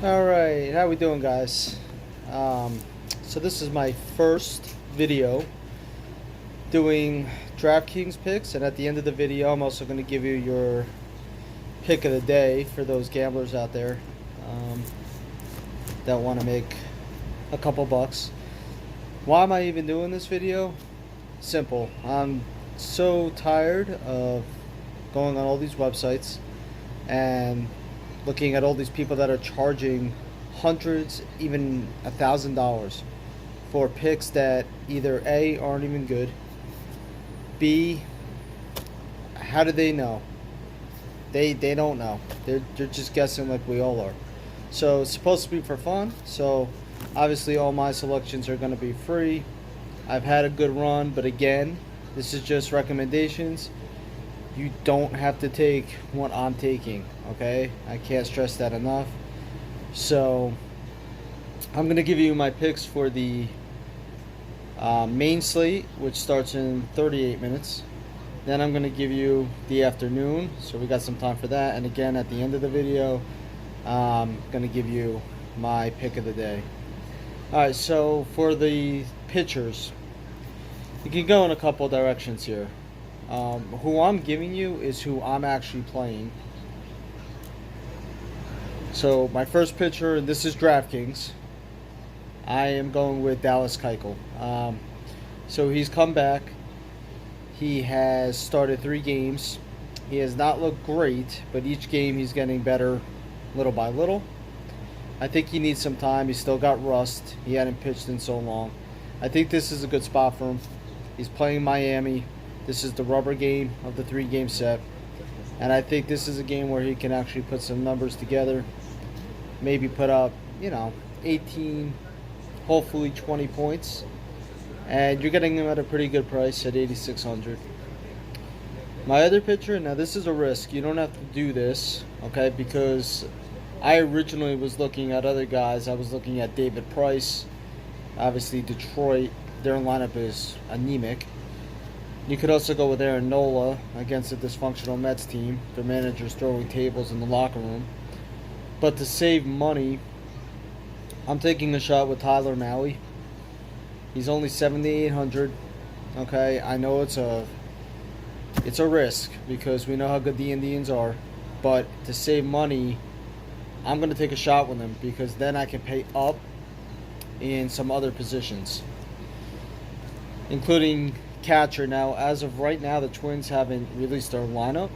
Alright, how we doing, guys? So this is my first video doing Draftkings picks, and at the end of the video I'm also going to give you your pick of the day for those gamblers out there um, that want to make a couple bucks. Why am I even doing this video? Simple. I'm so tired of going on all these websites and looking at all these people that are charging hundreds, even $1,000 for picks that either A, aren't even good, B, how do they know? They don't know. They're just guessing like we all are. So it's supposed to be for fun. So obviously all my selections are going to be free. I've had a good run, but again, this is just recommendations. You don't have to take what I'm taking, okay? I can't stress that enough. So I'm going to give you my picks for the main slate, which starts in 38 minutes. Then I'm going to give you the afternoon, so we got some time for that. And again, at the end of the video, I'm going to give you my pick of the day. Alright, so for the pitchers, you can go in a couple directions here. Who I'm giving you is who I'm actually playing. So my first pitcher, and this is Draftkings, I am going with Dallas Keuchel. So he's come back. He has started 3 games. He has not looked great, but each game he's getting better little by little. I think he needs some time. He's still got rust. He hadn't pitched in so long. I think this is a good spot for him. He's playing Miami. This is the rubber game of the 3-game set. And I think this is a game where he can actually put some numbers together. Maybe put up, 18, hopefully 20 points. And you're getting him at a pretty good price at $8,600. My other pitcher, now this is a risk. You don't have to do this, okay? Because I originally was looking at other guys. I was looking at David Price. Obviously, Detroit, their lineup is anemic. You could also go with Aaron Nola against a dysfunctional Mets team. Their manager's throwing tables in the locker room. But to save money, I'm taking a shot with Tyler Mahle. He's only $7,800. Okay, I know it's a risk because we know how good the Indians are. But to save money, I'm going to take a shot with him because then I can pay up in some other positions, including catcher. Now, as of right now, the Twins haven't released their lineup,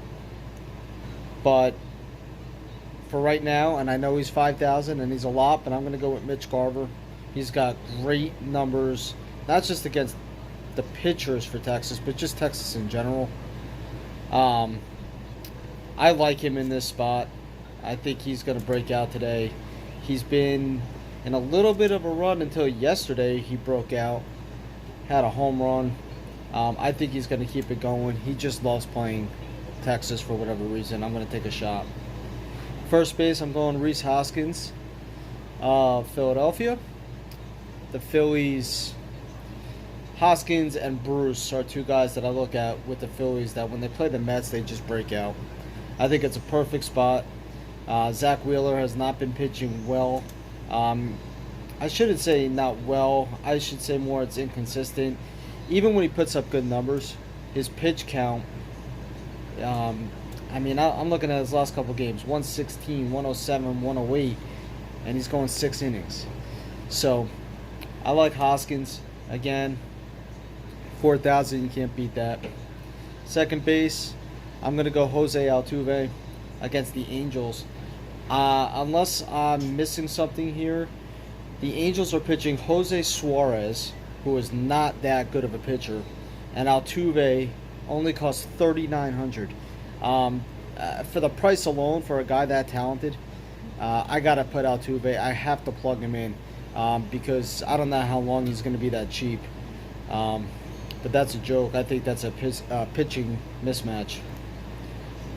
but for right now, and I know he's 5,000 and he's a lot, but I'm going to go with Mitch Garver. He's got great numbers, not just against the pitchers for Texas, but just Texas in general. I like him in this spot. I think he's going to break out today. He's been in a little bit of a run until yesterday. He broke out, had a home run. I think he's going to keep it going. He just loves playing Texas for whatever reason. I'm going to take a shot. First base, I'm going Rhys Hoskins, Philadelphia. The Phillies, Hoskins and Bruce are 2 guys that I look at with the Phillies that when they play the Mets, they just break out. I think it's a perfect spot. Zach Wheeler has not been pitching well. I shouldn't say not well. I should say more it's inconsistent. Even when he puts up good numbers, his pitch count, I'm looking at his last couple games, 116, 107, 108, and he's going 6 innings. So I like Hoskins. Again, 4,000, you can't beat that. Second base, I'm going to go Jose Altuve against the Angels. Unless I'm missing something here, the Angels are pitching Jose Suarez, who is not that good of a pitcher, and Altuve only costs $3,900. For the price alone, for a guy that talented, I gotta put Altuve. I have to plug him in because I don't know how long he's going to be that cheap. But that's a joke. I think that's a pitching mismatch.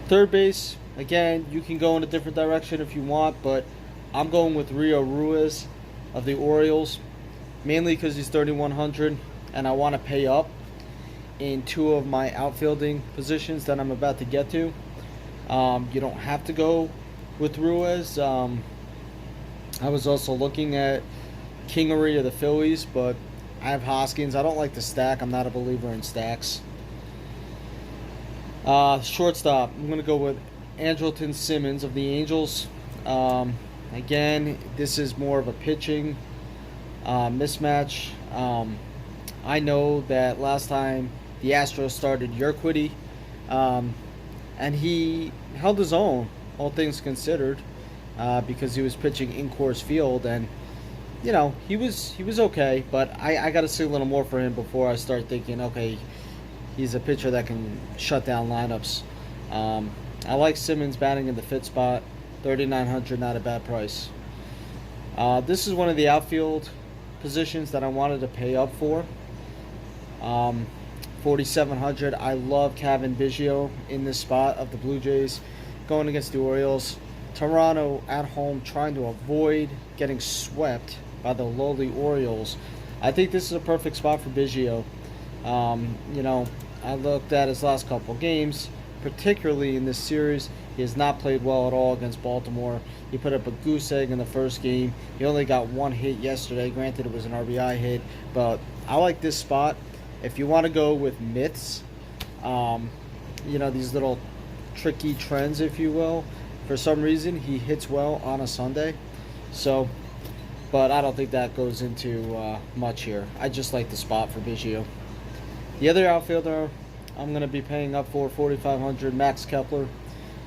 Third base, again, you can go in a different direction if you want, but I'm going with Rio Ruiz of the Orioles, mainly because he's 3,100, and I want to pay up in 2 of my outfielding positions that I'm about to get to. You don't have to go with Ruiz. I was also looking at Kingery of the Phillies, but I have Hoskins. I don't like the stack. I'm not a believer in stacks. Shortstop, I'm going to go with Andrelton Simmons of the Angels. Again, this is more of a pitching mismatch. I know that last time the Astros started Urquidy, and he held his own, all things considered, because he was pitching in Coors Field, and you know he was okay. But I got to see a little more for him before I start thinking, okay, he's a pitcher that can shut down lineups. I like Simmons batting in the fit spot. 3,900, not a bad price. This is one of the outfield positions that I wanted to pay up for. 4,700. I love Kevin Biggio in this spot of the Blue Jays going against the Orioles. Toronto at home trying to avoid getting swept by the lowly Orioles. I think this is a perfect spot for Biggio. You know, I looked at his last couple games, particularly in this series. He has not played well at all against Baltimore. He put up a goose egg in the first game. He only got one hit yesterday. Granted, it was an RBI hit, but I like this spot. If you want to go with myths, you know, these little tricky trends, if you will, for some reason, he hits well on a Sunday. So, but I don't think that goes into much here. I just like the spot for Biggio. The other outfielder I'm going to be paying up for, 4,500, Max Kepler.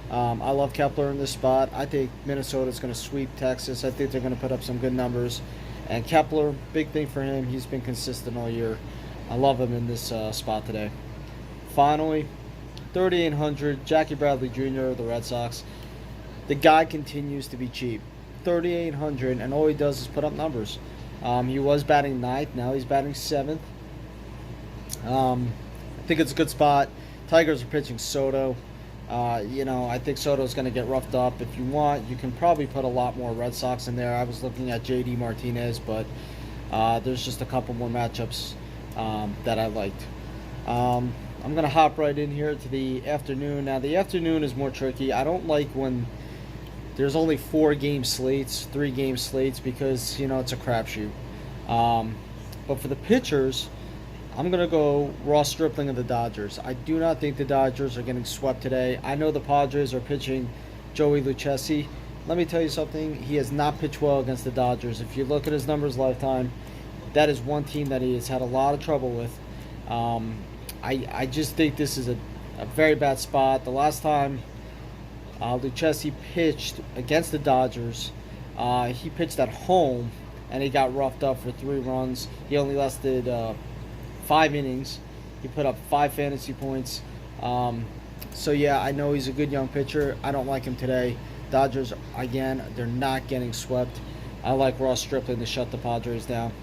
I love Kepler in this spot. I think Minnesota's going to sweep Texas. I think they're going to put up some good numbers. And Kepler, big thing for him. He's been consistent all year. I love him in this spot today. Finally, 3,800, Jackie Bradley Jr. of the Red Sox. The guy continues to be cheap. 3,800, and all he does is put up numbers. He was batting ninth. Now he's batting seventh. I think it's a good spot. Tigers are pitching Soto. You know, I think Soto's going to get roughed up. If you want, you can probably put a lot more Red Sox in there. I was looking at J.D. Martinez, but there's just a couple more matchups that I liked. I'm going to hop right in here to the afternoon. Now, the afternoon is more tricky. I don't like when there's only 4-game slates, 3-game slates, because, you know, it's a crapshoot. But for the pitchers, I'm going to go Ross Stripling of the Dodgers. I do not think the Dodgers are getting swept today. I know the Padres are pitching Joey Lucchesi. Let me tell you something. He has not pitched well against the Dodgers. If you look at his numbers lifetime, that is one team that he has had a lot of trouble with. I just think this is a very bad spot. The last time Lucchesi pitched against the Dodgers, he pitched at home, and he got roughed up for 3 runs. He only lasted 5 innings. He put up 5 fantasy points. So, yeah, I know he's a good young pitcher. I don't like him today. Dodgers, again, they're not getting swept. I like Ross Stripling to shut the Padres down.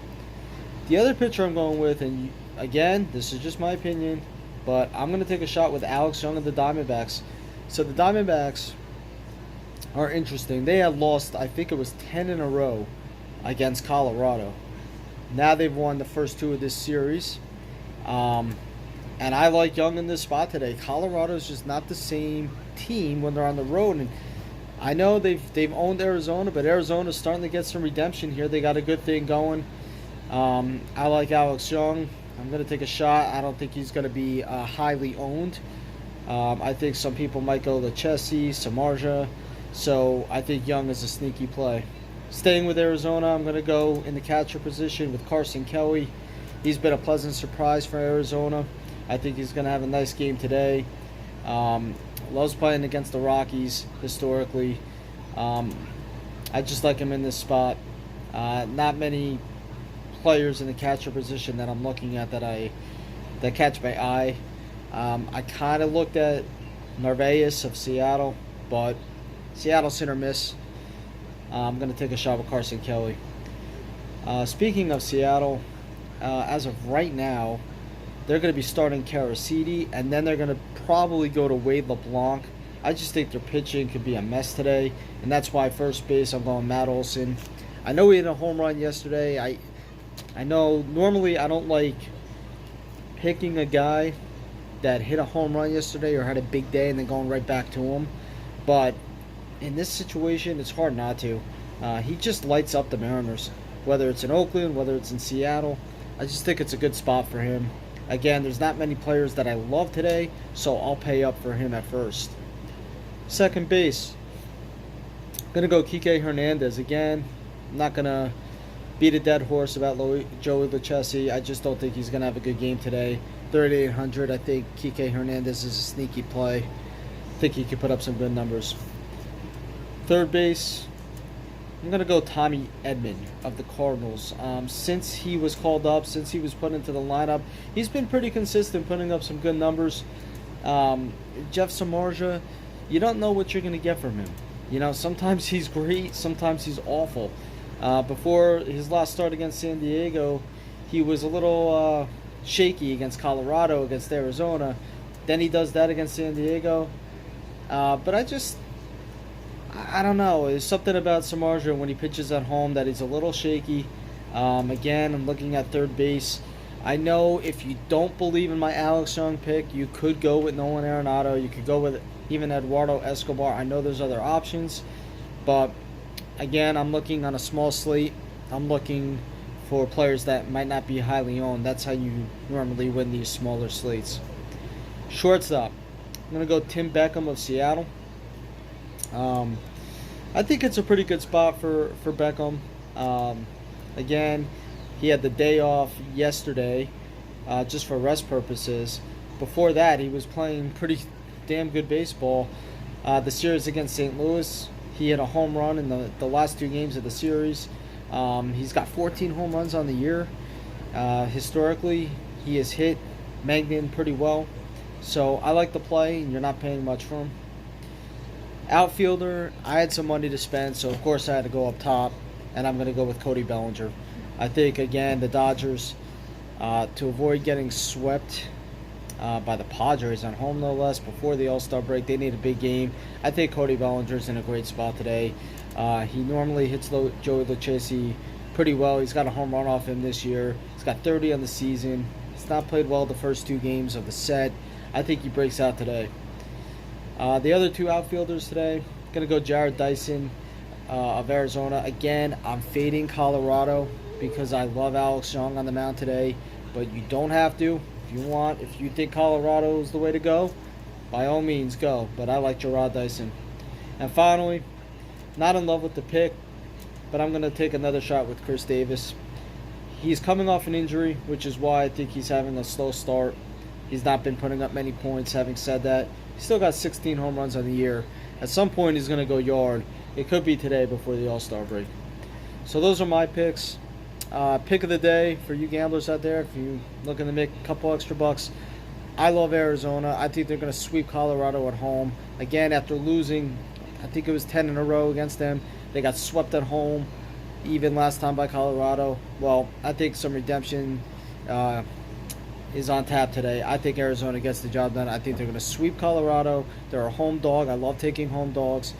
The other pitcher I'm going with, and again, this is just my opinion, but I'm going to take a shot with Alex Young of the Diamondbacks. So the Diamondbacks are interesting. They had lost, I think it was 10 in a row against Colorado. Now they've won the first 2 of this series. And I like Young in this spot today. Colorado's just not the same team when they're on the road. And I know they've owned Arizona, but Arizona's starting to get some redemption here. They got a good thing going. I like Alex Young. I'm going to take a shot. I don't think he's going to be highly owned. I think some people might go Lucchesi, Samardzija. So I think Young is a sneaky play. Staying with Arizona, I'm going to go in the catcher position with Carson Kelly. He's been a pleasant surprise for Arizona. I think he's going to have a nice game today. Loves playing against the Rockies historically. I just like him in this spot. Not many players in the catcher position that I'm looking at that catch my eye. I kind of looked at Narvaez of Seattle, but Seattle's hit or miss. I'm going to take a shot with Carson Kelly. Speaking of Seattle, as of right now, they're going to be starting Caracidi, and then they're going to probably go to Wade LeBlanc. I just think their pitching could be a mess today, and that's why first base I'm going Matt Olson. I know he hit a home run yesterday. I know normally I don't like picking a guy that hit a home run yesterday or had a big day and then going right back to him, but in this situation it's hard not to. He just lights up the Mariners, whether it's in Oakland, whether it's in Seattle. I just think it's a good spot for him. Again, there's not many players that I love today, so I'll pay up for him at first. Second base, gonna go Kike Hernandez again. I'm not gonna beat a dead horse about Joey Lucchesi. I just don't think he's gonna have a good game today. 3,800. I think Kike Hernandez is a sneaky play. I think he could put up some good numbers. Third base, I'm going to go Tommy Edman of the Cardinals. Since he was called up, since he was put into the lineup, he's been pretty consistent, putting up some good numbers. Jeff Samardzija, you don't know what you're going to get from him. You know, sometimes he's great, sometimes he's awful. Before his last start against San Diego, he was a little shaky against Colorado, against Arizona. Then he does that against San Diego. But I don't know. There's something about Samardzija when he pitches at home that he's a little shaky. Again, I'm looking at third base. I know if you don't believe in my Alex Young pick, you could go with Nolan Arenado. You could go with even Eduardo Escobar. I know there's other options. But, again, I'm looking on a small slate. I'm looking for players that might not be highly owned. That's how you normally win these smaller slates. Shortstop, I'm going to go Tim Beckham of Seattle. I think it's a pretty good spot for Beckham. Again, he had the day off yesterday just for rest purposes. Before that, he was playing pretty damn good baseball. The series against St. Louis, he hit a home run in the last 2 games of the series. He's got 14 home runs on the year. Historically, he has hit Magnan pretty well. So I like the play, and you're not paying much for him. Outfielder, I had some money to spend, so of course I had to go up top, and I'm going to go with Cody Bellinger. I think, again, the Dodgers, to avoid getting swept by the Padres on home, no less, before the All-Star break, they need a big game. I think Cody Bellinger's in a great spot today. He normally hits Joey Lucchesi pretty well. He's got a home run off him this year. He's got 30 on the season. He's not played well the first 2 games of the set. I think he breaks out today. The other 2 outfielders today, going to go Jared Dyson of Arizona. Again, I'm fading Colorado because I love Alex Young on the mound today, but you don't have to. If you think Colorado is the way to go, by all means go, but I like Jared Dyson. And finally, not in love with the pick, but I'm going to take another shot with Chris Davis. He's coming off an injury, which is why I think he's having a slow start. He's not been putting up many points. Having said that, he's still got 16 home runs on the year. At some point, he's going to go yard. It could be today before the All-Star break. So those are my picks. Pick of the day for you gamblers out there, if you're looking to make a couple extra bucks. I love Arizona. I think they're going to sweep Colorado at home. Again, after losing, I think it was 10 in a row against them, they got swept at home, even last time by Colorado. Well, I think some redemption is on tap today. I think Arizona gets the job done. I think they're going to sweep Colorado. They're a home dog. I love taking home dogs.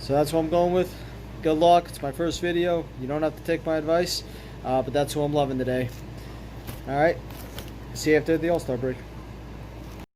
So that's what I'm going with. Good luck. It's my first video. You don't have to take my advice, but that's who I'm loving today. All right. See you after the All-Star break.